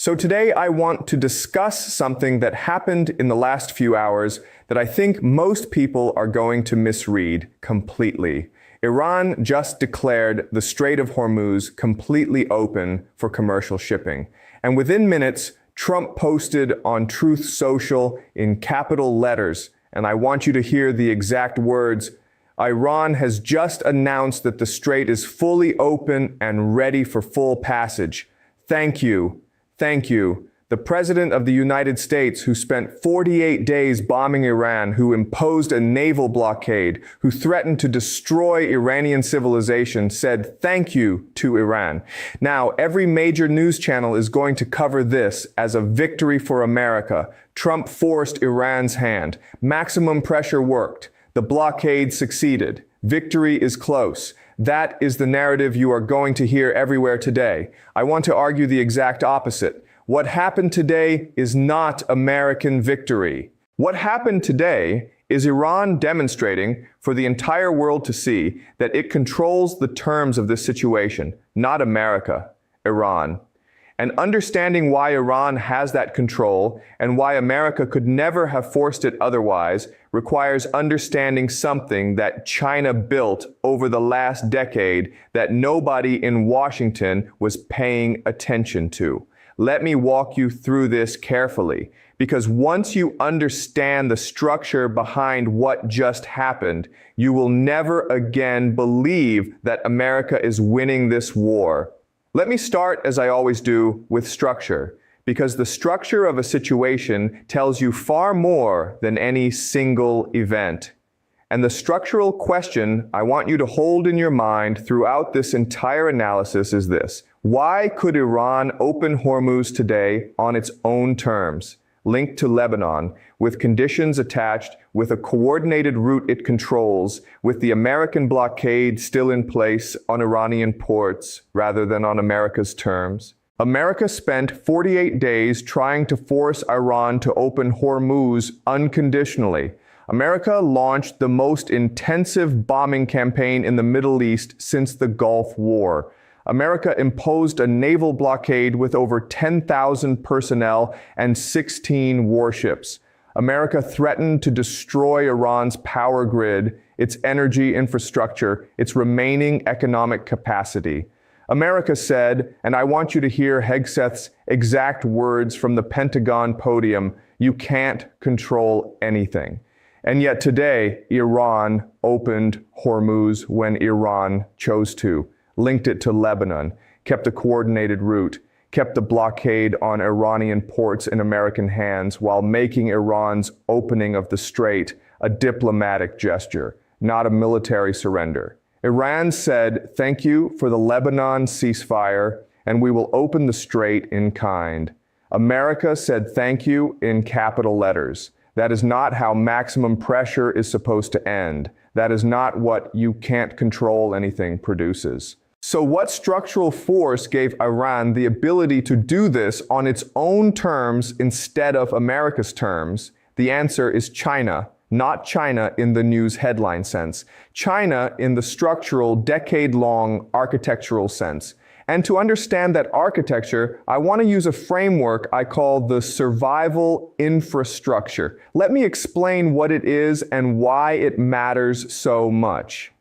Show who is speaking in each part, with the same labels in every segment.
Speaker 1: So today I want to discuss something that happened in the last few hours that I think most people are going to misread completely. Iran just declared the Strait of Hormuz completely open for commercial shipping. And within minutes, Trump posted on Truth Social in capital letters, and I want you to hear the exact words, "Iran has just announced that the strait is fully open and ready for full passage. Thank you. Thank you." The President of the United States, who spent 48 days bombing Iran, who imposed a naval blockade, who threatened to destroy Iranian civilization, said thank you to Iran. Now, every major news channel is going to cover this as a victory for America. Trump forced Iran's hand. Maximum pressure worked. The blockade succeeded. Victory is close. That is the narrative you are going to hear everywhere today. I want to argue the exact opposite. What happened today is not American victory. What happened today is Iran demonstrating for the entire world to see that it controls the terms of this situation, not America, Iran. And understanding why Iran has that control and why America could never have forced it otherwise requires understanding something that China built over the last decade that nobody in Washington was paying attention to. Let me walk you through this carefully, because once you understand the structure behind what just happened, you will never again believe that America is winning this war. Let me start, as I always do, with structure, because the structure of a situation tells you far more than any single event. And the structural question I want you to hold in your mind throughout this entire analysis is this. Why could Iran open Hormuz today on its own terms, linked to Lebanon, with conditions attached, with a coordinated route it controls, with the American blockade still in place on Iranian ports rather than on America's terms? America spent 48 days trying to force Iran to open Hormuz unconditionally. America launched the most intensive bombing campaign in the Middle East since the Gulf War. America imposed a naval blockade with over 10,000 personnel and 16 warships. America threatened to destroy Iran's power grid, its energy infrastructure, its remaining economic capacity. America said, and I want you to hear Hegseth's exact words from the Pentagon podium, "You can't control anything." And yet today, Iran opened Hormuz when Iran chose to, linked it to Lebanon, kept a coordinated route, kept the blockade on Iranian ports in American hands while making Iran's opening of the strait a diplomatic gesture, not a military surrender. Iran said, "Thank you for the Lebanon ceasefire, and we will open the strait in kind." America said thank you in capital letters. That is not how maximum pressure is supposed to end. That is not what "you can't control anything" produces. So what structural force gave Iran the ability to do this on its own terms instead of America's terms? The answer is China, not China in the news headline sense. China in the structural, decade-long architectural sense. And to understand that architecture, I want to use a framework I call the survival infrastructure. Let me explain what it is and why it matters so much.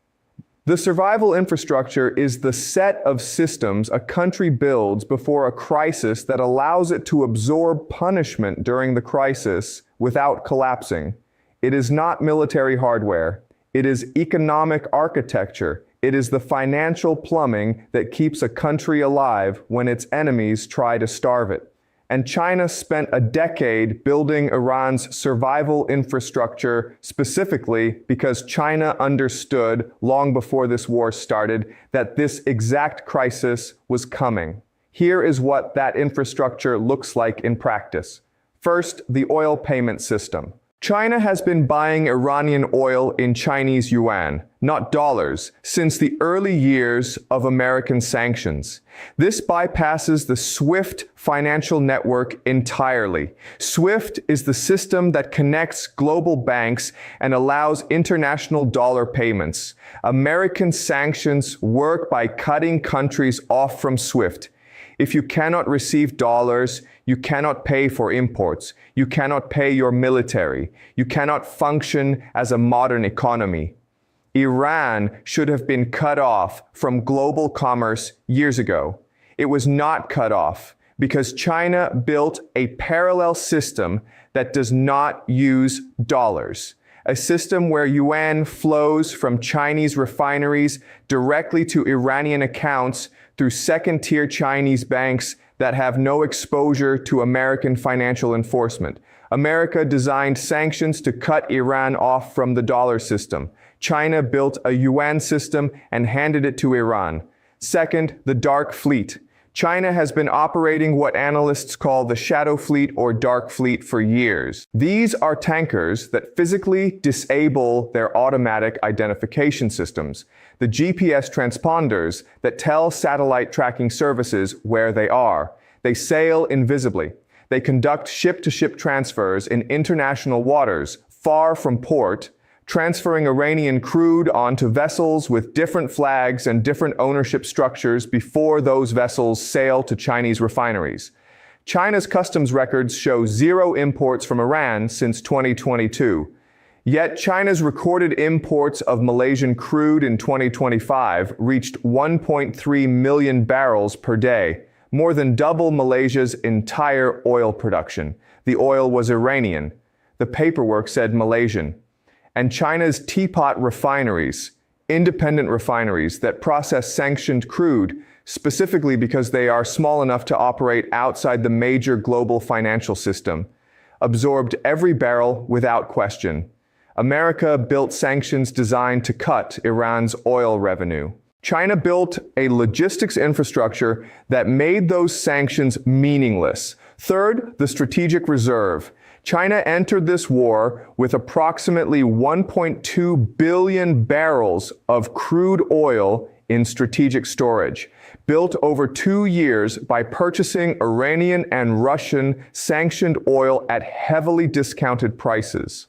Speaker 1: The survival infrastructure is the set of systems a country builds before a crisis that allows it to absorb punishment during the crisis without collapsing. It is not military hardware. It is economic architecture. It is the financial plumbing that keeps a country alive when its enemies try to starve it. And China spent a decade building Iran's survival infrastructure specifically because China understood long before this war started that this exact crisis was coming. Here is what that infrastructure looks like in practice. First, the oil payment system. China has been buying Iranian oil in Chinese yuan, not dollars, since the early years of American sanctions. This bypasses the SWIFT financial network entirely. SWIFT is the system that connects global banks and allows international dollar payments. American sanctions work by cutting countries off from SWIFT. If you cannot receive dollars, you cannot pay for imports. You cannot pay your military. You cannot function as a modern economy. Iran should have been cut off from global commerce years ago. It was not cut off because China built a parallel system that does not use dollars. A system where yuan flows from Chinese refineries directly to Iranian accounts through second-tier Chinese banks that have no exposure to American financial enforcement. America designed sanctions to cut Iran off from the dollar system. China built a yuan system and handed it to Iran. Second, the dark fleet. China has been operating what analysts call the shadow fleet or dark fleet for years. These are tankers that physically disable their automatic identification systems, the GPS transponders that tell satellite tracking services where they are. They sail invisibly. They conduct ship-to-ship transfers in international waters, far from port, transferring Iranian crude onto vessels with different flags and different ownership structures before those vessels sail to Chinese refineries. China's customs records show zero imports from Iran since 2022. Yet China's recorded imports of Malaysian crude in 2025 reached 1.3 million barrels per day, more than double Malaysia's entire oil production. The oil was Iranian. The paperwork said Malaysian. And China's teapot refineries, independent refineries that process sanctioned crude, specifically because they are small enough to operate outside the major global financial system, absorbed every barrel without question. America built sanctions designed to cut Iran's oil revenue. China built a logistics infrastructure that made those sanctions meaningless. Third, the strategic reserve. China entered this war with approximately 1.2 billion barrels of crude oil in strategic storage, built over 2 years by purchasing Iranian and Russian sanctioned oil at heavily discounted prices.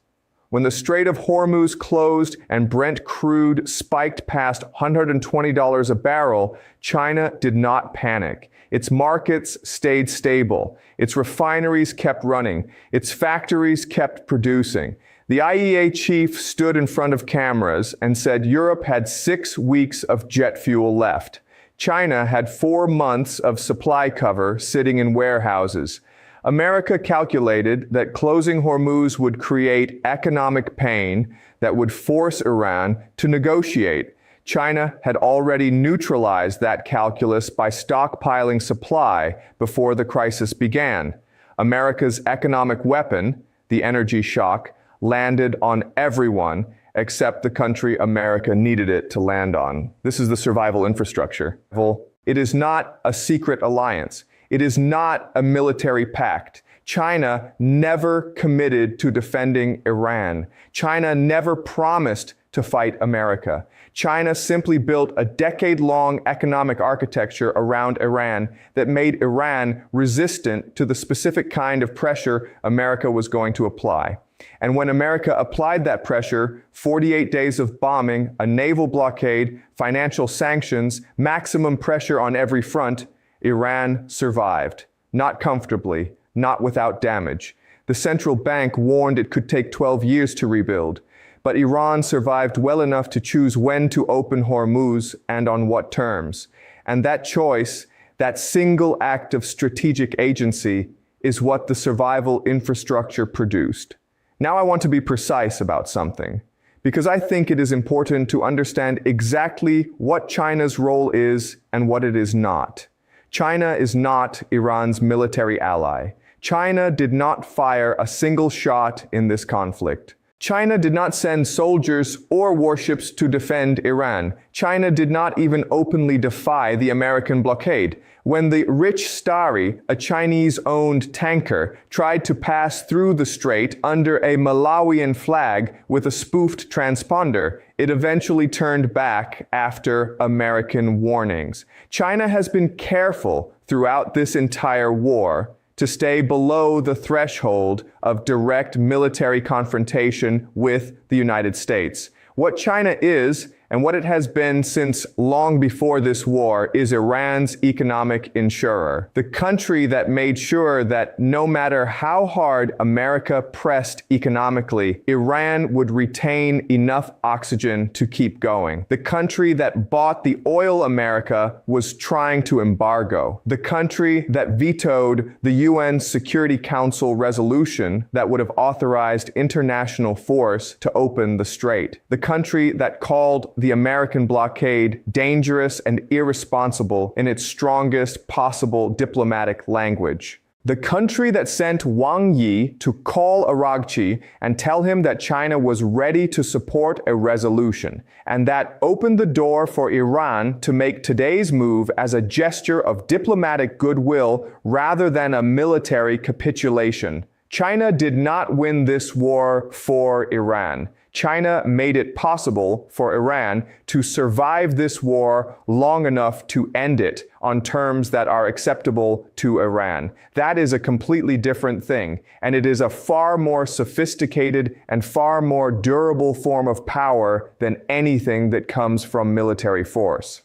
Speaker 1: When the Strait of Hormuz closed and Brent crude spiked past $120 a barrel, China did not panic. Its markets stayed stable. Its refineries kept running. Its factories kept producing. The IEA chief stood in front of cameras and said Europe had 6 weeks of jet fuel left. China had 4 months of supply cover sitting in warehouses. America calculated that closing Hormuz would create economic pain that would force Iran to negotiate. China had already neutralized that calculus by stockpiling supply before the crisis began. America's economic weapon, the energy shock, landed on everyone except the country America needed it to land on. This is the survival infrastructure. It is not a secret alliance. It is not a military pact. China never committed to defending Iran. China never promised to fight America. China simply built a decade-long economic architecture around Iran that made Iran resistant to the specific kind of pressure America was going to apply. And when America applied that pressure, 48 days of bombing, a naval blockade, financial sanctions, maximum pressure on every front, Iran survived. Not comfortably, not without damage. The central bank warned it could take 12 years to rebuild. But Iran survived well enough to choose when to open Hormuz and on what terms. And that choice, that single act of strategic agency, is what the survival infrastructure produced. Now I want to be precise about something, because I think it is important to understand exactly what China's role is and what it is not. China is not Iran's military ally. China did not fire a single shot in this conflict. China did not send soldiers or warships to defend Iran. China did not even openly defy the American blockade. When the Rich Starry, a Chinese-owned tanker, tried to pass through the strait under a Malawian flag with a spoofed transponder, it eventually turned back after American warnings. China has been careful throughout this entire war to stay below the threshold of direct military confrontation with the United States. What China is, and what it has been since long before this war, is Iran's economic insurer. The country that made sure that no matter how hard America pressed economically, Iran would retain enough oxygen to keep going. The country that bought the oil America was trying to embargo. The country that vetoed the UN Security Council resolution that would have authorized international force to open the strait. The country that called the American blockade dangerous and irresponsible in its strongest possible diplomatic language. The country that sent Wang Yi to call Araghchi and tell him that China was ready to support a resolution, and that opened the door for Iran to make today's move as a gesture of diplomatic goodwill rather than a military capitulation. China did not win this war for Iran. China made it possible for Iran to survive this war long enough to end it on terms that are acceptable to Iran. That is a completely different thing, and it is a far more sophisticated and far more durable form of power than anything that comes from military force.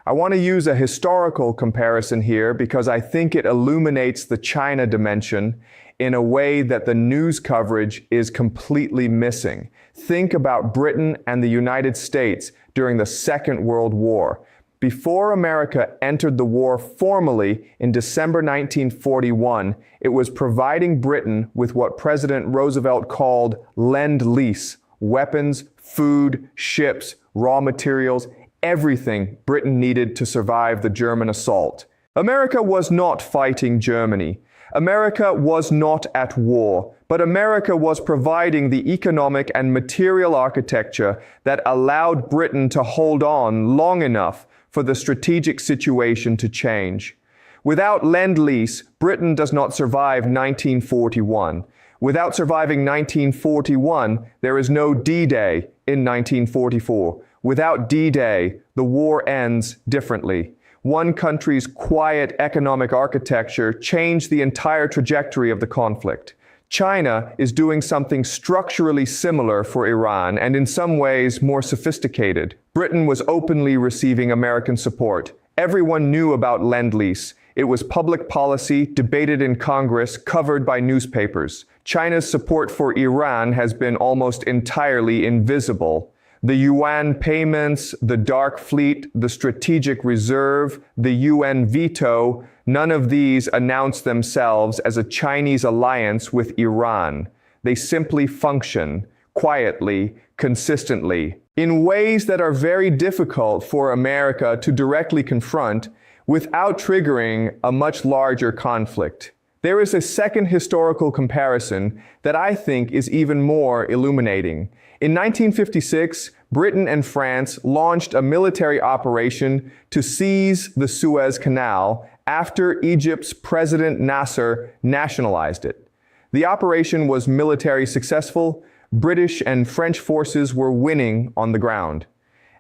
Speaker 1: I want to use a historical comparison here because I think it illuminates the China dimension in a way that the news coverage is completely missing. Think about Britain and the United States during the Second World War. Before America entered the war formally in December 1941, it was providing Britain with what President Roosevelt called Lend-Lease: weapons, food, ships, raw materials, everything Britain needed to survive the German assault. America was not fighting Germany. America was not at war, but America was providing the economic and material architecture that allowed Britain to hold on long enough for the strategic situation to change. Without Lend-Lease, Britain does not survive 1941. Without surviving 1941, there is no D-Day in 1944. Without D-Day, the war ends differently. One country's quiet economic architecture changed the entire trajectory of the conflict. China is doing something structurally similar for Iran and in some ways more sophisticated. Britain was openly receiving American support. Everyone knew about Lend-Lease. It was public policy, debated in Congress, covered by newspapers. China's support for Iran has been almost entirely invisible. The yuan payments, the dark fleet, the strategic reserve, the UN veto, none of these announce themselves as a Chinese alliance with Iran. They simply function quietly, consistently, in ways that are very difficult for America to directly confront without triggering a much larger conflict. There is a second historical comparison that I think is even more illuminating. In 1956, Britain and France launched a military operation to seize the Suez Canal after Egypt's President Nasser nationalized it. The operation was military successful. British and French forces were winning on the ground.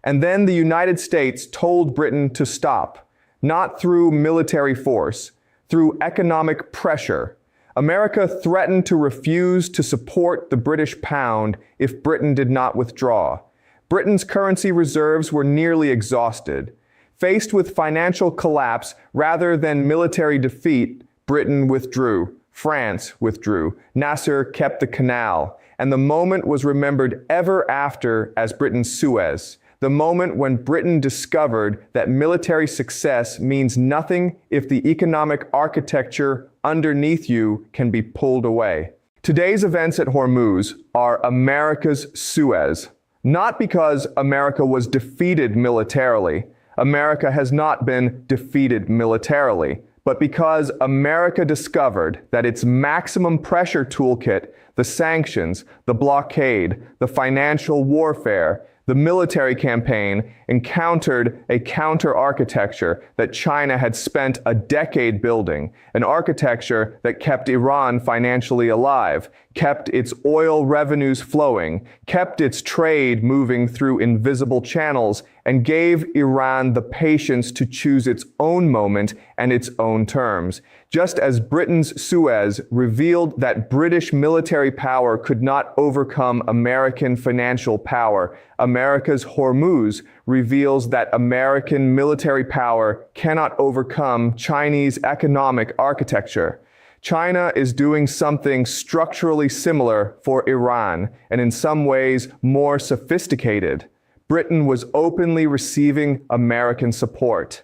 Speaker 1: And then the United States told Britain to stop, not through military force, through economic pressure. America threatened to refuse to support the British pound if Britain did not withdraw. Britain's currency reserves were nearly exhausted. Faced with financial collapse rather than military defeat, Britain withdrew. France withdrew. Nasser kept the canal. And the moment was remembered ever after as Britain's Suez. The moment when Britain discovered that military success means nothing if the economic architecture underneath you can be pulled away. Today's events at Hormuz are America's Suez. Not because America was defeated militarily. America has not been defeated militarily, but because America discovered that its maximum pressure toolkit, the sanctions, the blockade, the financial warfare, the military campaign, encountered a counter-architecture that China had spent a decade building, an architecture that kept Iran financially alive, kept its oil revenues flowing, kept its trade moving through invisible channels, and gave Iran the patience to choose its own moment and its own terms. Just as Britain's Suez revealed that British military power could not overcome American financial power, America's Hormuz reveals that American military power cannot overcome Chinese economic architecture. China is doing something structurally similar for Iran, and in some ways more sophisticated. Britain was openly receiving American support.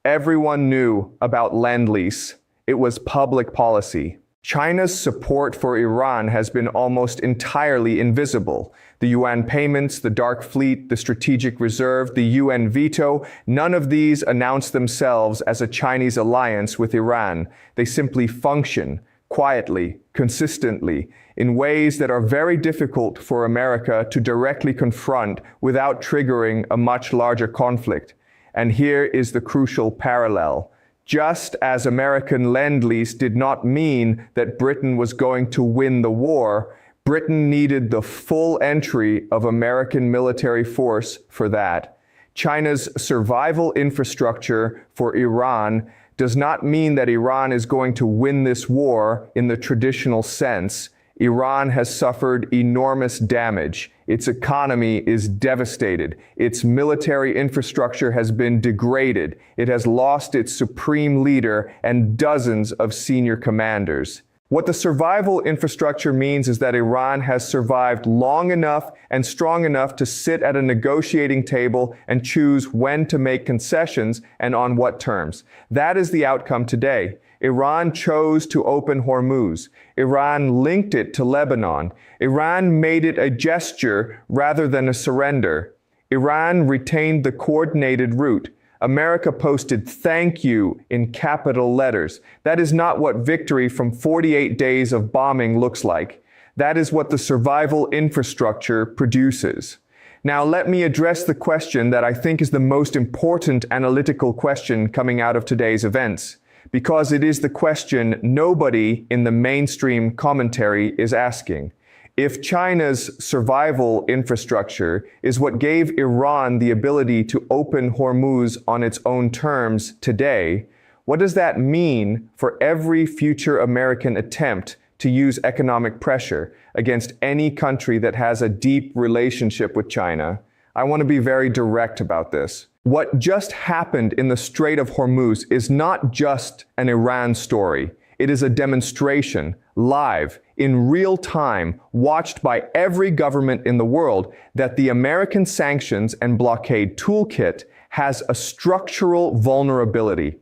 Speaker 1: Everyone knew about Lend-Lease. It was public policy. China's support for Iran has been almost entirely invisible. The UN payments, the Dark Fleet, the Strategic Reserve, the UN veto, none of these announce themselves as a Chinese alliance with Iran. They simply function, quietly, consistently, in ways that are very difficult for America to directly confront without triggering a much larger conflict. And here is the crucial parallel. Just as American Lend-Lease did not mean that Britain was going to win the war, Britain needed the full entry of American military force for that. China's survival infrastructure for Iran does not mean that Iran is going to win this war in the traditional sense. Iran has suffered enormous damage. Its economy is devastated. Its military infrastructure has been degraded. It has lost its supreme leader and dozens of senior commanders. What the survival infrastructure means is that Iran has survived long enough and strong enough to sit at a negotiating table and choose when to make concessions and on what terms. That is the outcome today. Iran chose to open Hormuz. Iran linked it to Lebanon. Iran made it a gesture rather than a surrender. Iran retained the coordinated route. America posted "thank you" in capital letters. That is not what victory from 48 days of bombing looks like. That is what the survival infrastructure produces. Now let me address the question that I think is the most important analytical question coming out of today's events, because it is the question nobody in the mainstream commentary is asking. If China's survival infrastructure is what gave Iran the ability to open Hormuz on its own terms today, what does that mean for every future American attempt to use economic pressure against any country that has a deep relationship with China? I want to be very direct about this. What just happened in the Strait of Hormuz is not just an Iran story. It is a demonstration, live, in real time, watched by every government in the world, that the American sanctions and blockade toolkit has a structural vulnerability.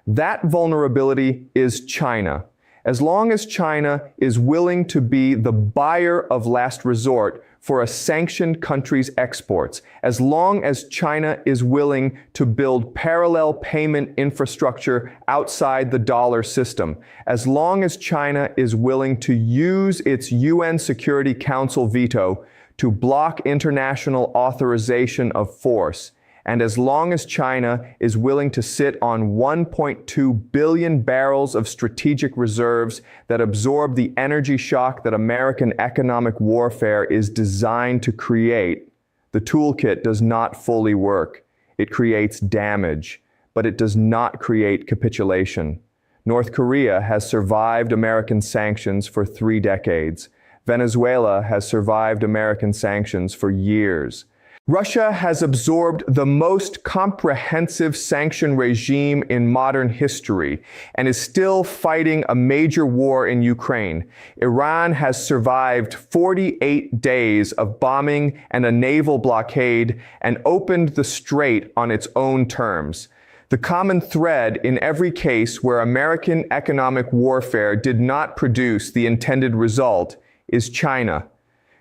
Speaker 1: That vulnerability is China. As long as China is willing to be the buyer of last resort for a sanctioned country's exports, as long as China is willing to build parallel payment infrastructure outside the dollar system, as long as China is willing to use its UN Security Council veto to block international authorization of force, and as long as China is willing to sit on 1.2 billion barrels of strategic reserves that absorb the energy shock that American economic warfare is designed to create, the toolkit does not fully work. It creates damage, but it does not create capitulation. North Korea has survived American sanctions for 3 decades. Venezuela has survived American sanctions for years. Russia has absorbed the most comprehensive sanction regime in modern history and is still fighting a major war in Ukraine. Iran has survived 48 days of bombing and a naval blockade and opened the strait on its own terms. The common thread in every case where American economic warfare did not produce the intended result is China.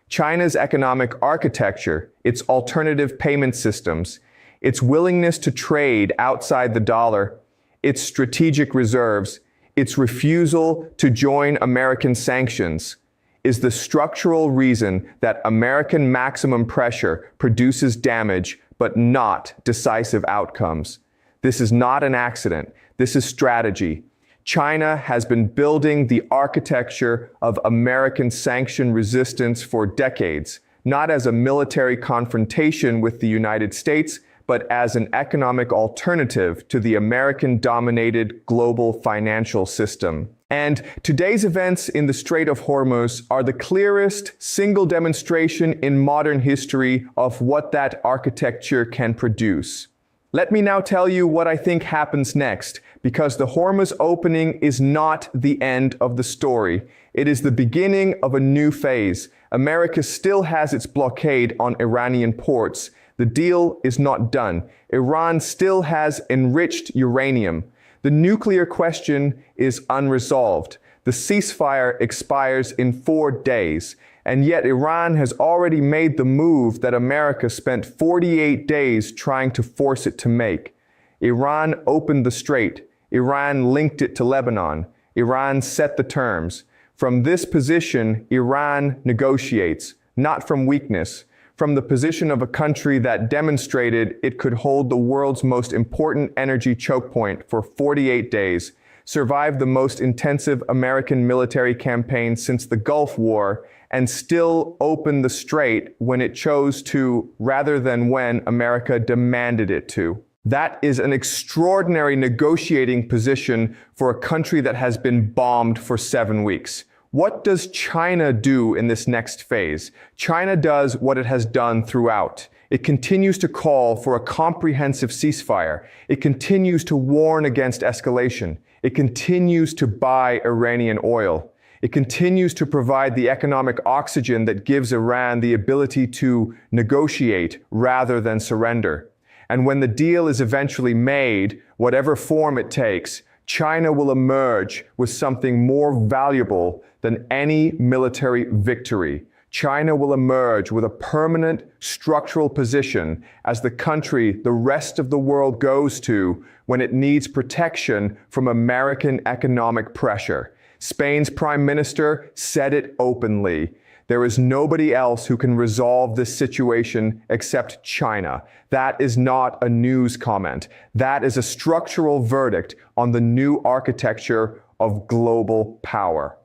Speaker 1: China's economic architecture, its alternative payment systems, its willingness to trade outside the dollar, its strategic reserves, its refusal to join American sanctions, is the structural reason that American maximum pressure produces damage but not decisive outcomes. This is not an accident. This is strategy. China has been building the architecture of American sanction resistance for decades, not as a military confrontation with the United States, but as an economic alternative to the American-dominated global financial system. And today's events in the Strait of Hormuz are the clearest single demonstration in modern history of what that architecture can produce. Let me now tell you what I think happens next, because the Hormuz opening is not the end of the story. It is the beginning of a new phase. America still has its blockade on Iranian ports. The deal is not done. Iran still has enriched uranium. The nuclear question is unresolved. The ceasefire expires in 4 days. And yet Iran has already made the move that America spent 48 days trying to force it to make. Iran opened the strait. Iran linked it to Lebanon. Iran set the terms. From this position, Iran negotiates, not from weakness, from the position of a country that demonstrated it could hold the world's most important energy choke point for 48 days, survive the most intensive American military campaign since the Gulf War, and still open the strait when it chose to, rather than when America demanded it to. That is an extraordinary negotiating position for a country that has been bombed for 7 weeks. What does China do in this next phase? China does what it has done throughout. It continues to call for a comprehensive ceasefire. It continues to warn against escalation. It continues to buy Iranian oil. It continues to provide the economic oxygen that gives Iran the ability to negotiate rather than surrender. And when the deal is eventually made, whatever form it takes, China will emerge with something more valuable than any military victory. China will emerge with a permanent structural position as the country the rest of the world goes to when it needs protection from American economic pressure. Spain's prime minister said it openly. There is nobody else who can resolve this situation except China. That is not a news comment. That is a structural verdict on the new architecture of global power.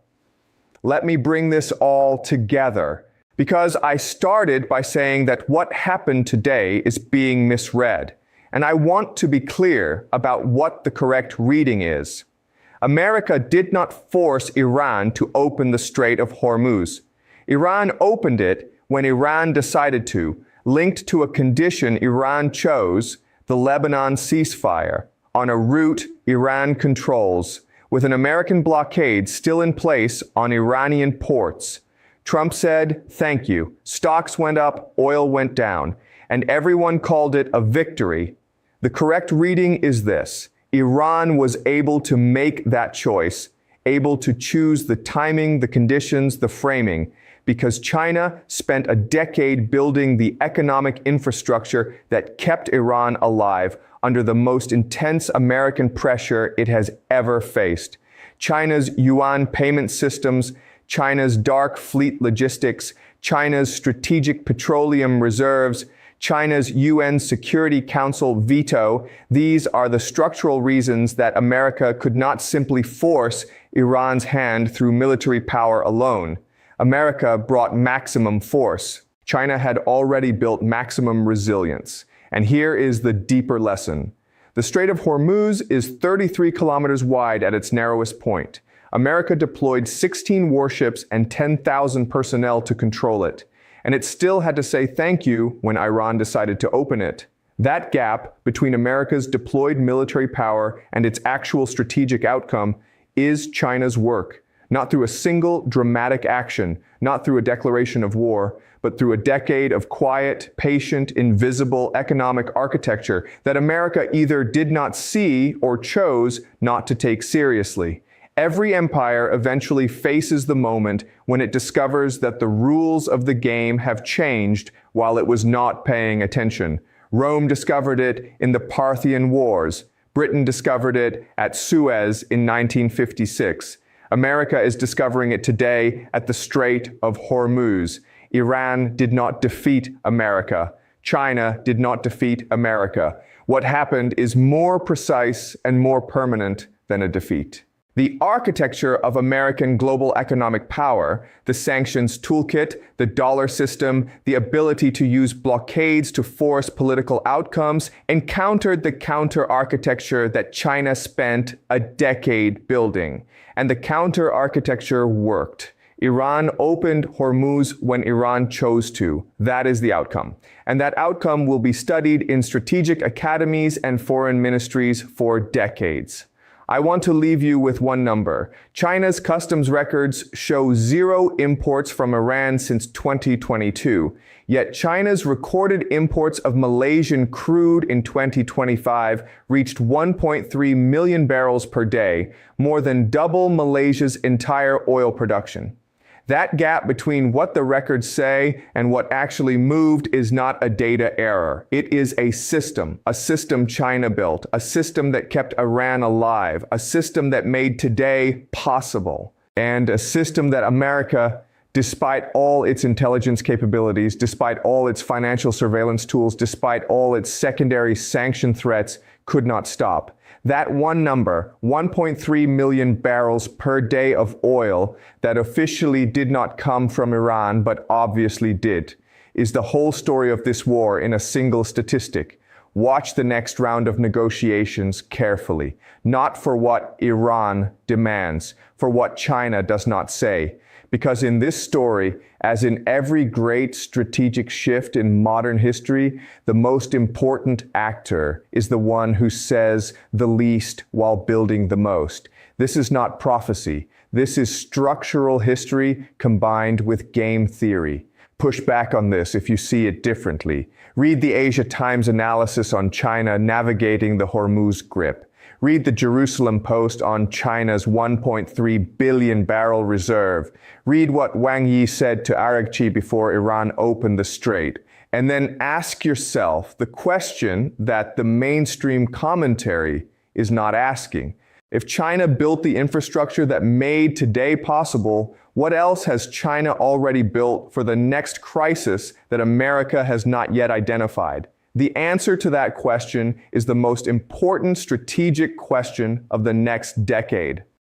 Speaker 1: Let me bring this all together, because I started by saying that what happened today is being misread. And I want to be clear about what the correct reading is. America did not force Iran to open the Strait of Hormuz. Iran opened it when Iran decided to, linked to a condition Iran chose, the Lebanon ceasefire, on a route Iran controls, with an American blockade still in place on Iranian ports. Trump said, "Thank you." Stocks went up, oil went down, and everyone called it a victory. The correct reading is this: Iran was able to make that choice, able to choose the timing, the conditions, the framing, because China spent a decade building the economic infrastructure that kept Iran alive under the most intense American pressure it has ever faced. China's yuan payment systems, China's dark fleet logistics, China's strategic petroleum reserves, China's UN Security Council veto, these are the structural reasons that America could not simply force Iran's hand through military power alone. America brought maximum force. China had already built maximum resilience. And here is the deeper lesson. The Strait of Hormuz is 33 kilometers wide at its narrowest point. America deployed 16 warships and 10,000 personnel to control it. And it still had to say thank you when Iran decided to open it. That gap between America's deployed military power and its actual strategic outcome is China's work. Not through a single dramatic action, not through a declaration of war, but through a decade of quiet, patient, invisible economic architecture that America either did not see or chose not to take seriously. Every empire eventually faces the moment when it discovers that the rules of the game have changed while it was not paying attention. Rome discovered it in the Parthian Wars. Britain discovered it at Suez in 1956. America is discovering it today at the Strait of Hormuz. Iran did not defeat America. China did not defeat America. What happened is more precise and more permanent than a defeat. The architecture of American global economic power, the sanctions toolkit, the dollar system, the ability to use blockades to force political outcomes, encountered the counter-architecture that China spent a decade building. And the counter-architecture worked. Iran opened Hormuz when Iran chose to. That is the outcome. And that outcome will be studied in strategic academies and foreign ministries for decades. I want to leave you with one number. China's customs records show zero imports from Iran since 2022. Yet China's recorded imports of Malaysian crude in 2025 reached 1.3 million barrels per day, more than double Malaysia's entire oil production. That gap between what the records say and what actually moved is not a data error. It is a system China built, a system that kept Iran alive, a system that made today possible, and a system that America, despite all its intelligence capabilities, despite all its financial surveillance tools, despite all its secondary sanction threats, could not stop. That one number, 1.3 million barrels per day of oil that officially did not come from Iran but obviously did, is the whole story of this war in a single statistic. Watch the next round of negotiations carefully, not for what Iran demands, for what China does not say. Because in this story, as in every great strategic shift in modern history, the most important actor is the one who says the least while building the most. This is not prophecy. This is structural history combined with game theory. Push back on this if you see it differently. Read the Asia Times analysis on China navigating the Hormuz grip. Read the Jerusalem Post on China's 1.3 billion barrel reserve. Read what Wang Yi said to Araghchi before Iran opened the strait. And then ask yourself the question that the mainstream commentary is not asking. If China built the infrastructure that made today possible, what else has China already built for the next crisis that America has not yet identified? The answer to that question is the most important strategic question of the next decade.